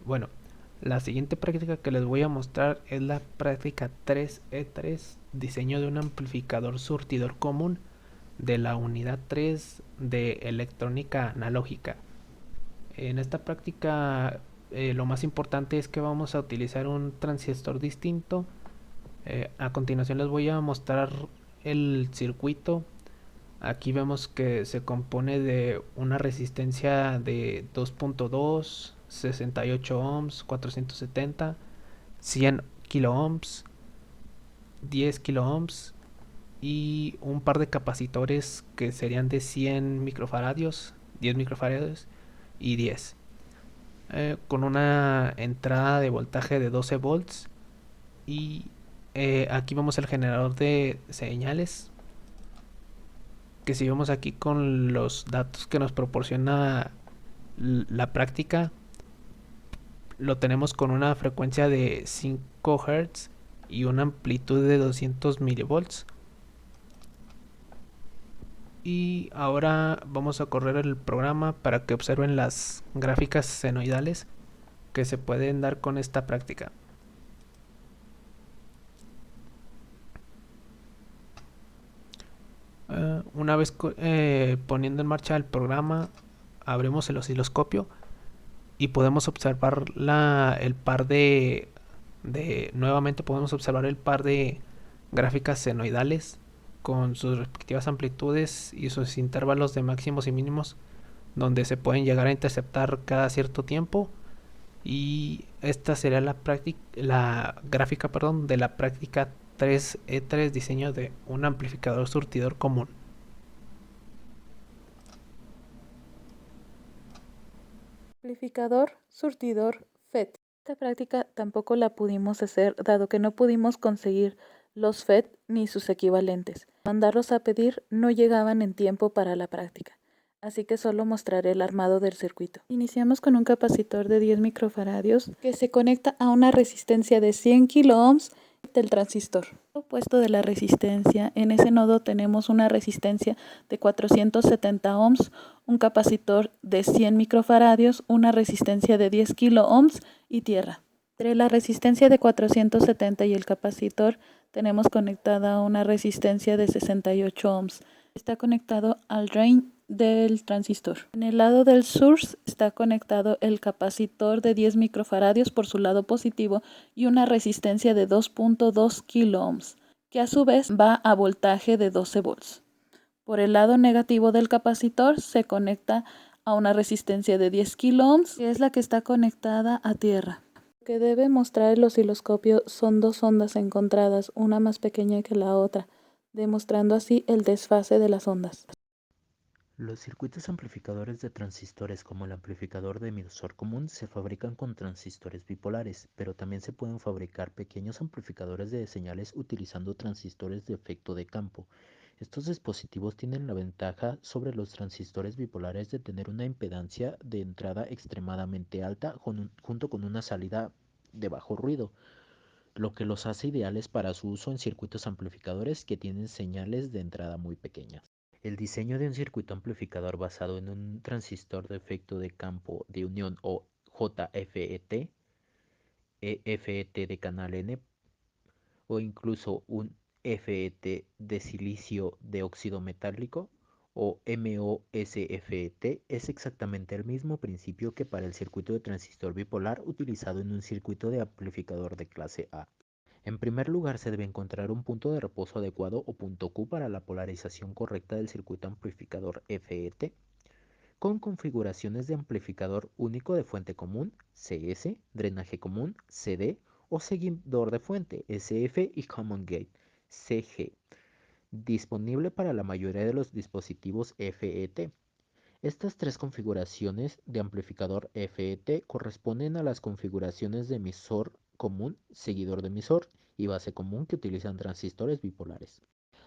Bueno, la siguiente práctica que les voy a mostrar es la práctica 3E3, diseño de un amplificador surtidor común de la unidad 3 de electrónica analógica. En esta práctica lo más importante es que vamos a utilizar un transistor distinto. A continuación les voy a mostrar el circuito. Aquí vemos que se compone de una resistencia de 2.2, 68 ohms, 470, 100 kilo ohms, 10 kilo ohms y un par de capacitores que serían de 100 microfaradios, 10 microfaradios y 10. Con una entrada de voltaje de 12 volts y aquí vemos el generador de señales, que si vemos aquí con los datos que nos proporciona la práctica, lo tenemos con una frecuencia de 5 Hz y una amplitud de 200 milivolts. Y ahora vamos a correr el programa para que observen las gráficas senoidales que se pueden dar con esta práctica. Una vez poniendo en marcha el programa, abrimos el osciloscopio y podemos observar el par nuevamente podemos observar el par de gráficas senoidales con sus respectivas amplitudes y sus intervalos de máximos y mínimos, donde se pueden llegar a interceptar cada cierto tiempo. Y esta sería la gráfica, perdón, de la práctica 3E3, diseño de un amplificador surtidor común. Amplificador surtidor FET. Esta práctica tampoco la pudimos hacer dado que no pudimos conseguir los FET ni sus equivalentes. Mandarlos a pedir no llegaban en tiempo para la práctica, así que solo mostraré el armado del circuito. Iniciamos con un capacitor de 10 microfaradios que se conecta a una resistencia de 100 kilo ohms del transistor. Opuesto de la resistencia, en ese nodo tenemos una resistencia de 470 ohms, un capacitor de 100 microfaradios, una resistencia de 10 kilo ohms y tierra. Entre la resistencia de 470 y el capacitor tenemos conectada una resistencia de 68 ohms. Está conectado al drain del transistor. En el lado del source está conectado el capacitor de 10 microfaradios por su lado positivo y una resistencia de 2.2 kilo ohms, que a su vez va a voltaje de 12 volts. Por el lado negativo del capacitor se conecta a una resistencia de 10 kilo ohms, que es la que está conectada a tierra. Lo que debe mostrar el osciloscopio son dos ondas encontradas, una más pequeña que la otra, demostrando así el desfase de las ondas. Los circuitos amplificadores de transistores como el amplificador de emisor común se fabrican con transistores bipolares, pero también se pueden fabricar pequeños amplificadores de señales utilizando transistores de efecto de campo. Estos dispositivos tienen la ventaja sobre los transistores bipolares de tener una impedancia de entrada extremadamente alta junto con una salida de bajo ruido, lo que los hace ideales para su uso en circuitos amplificadores que tienen señales de entrada muy pequeñas. El diseño de un circuito amplificador basado en un transistor de efecto de campo de unión o JFET, EFET de canal N o incluso un FET de silicio de óxido metálico o MOSFET es exactamente el mismo principio que para el circuito de transistor bipolar utilizado en un circuito de amplificador de clase A. En primer lugar, se debe encontrar un punto de reposo adecuado o punto Q para la polarización correcta del circuito amplificador FET, con configuraciones de amplificador único de fuente común, CS, drenaje común, CD, o seguidor de fuente, SF, y Common Gate, CG, disponible para la mayoría de los dispositivos FET. Estas tres configuraciones de amplificador FET corresponden a las configuraciones de emisor común, seguidor de emisor y base común que utilizan transistores bipolares.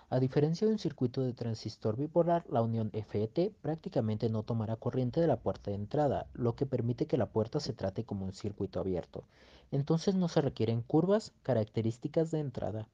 A diferencia de un circuito de transistor bipolar, la unión FET prácticamente no tomará corriente de la puerta de entrada, lo que permite que la puerta se trate como un circuito abierto. Entonces no se requieren curvas características de entrada.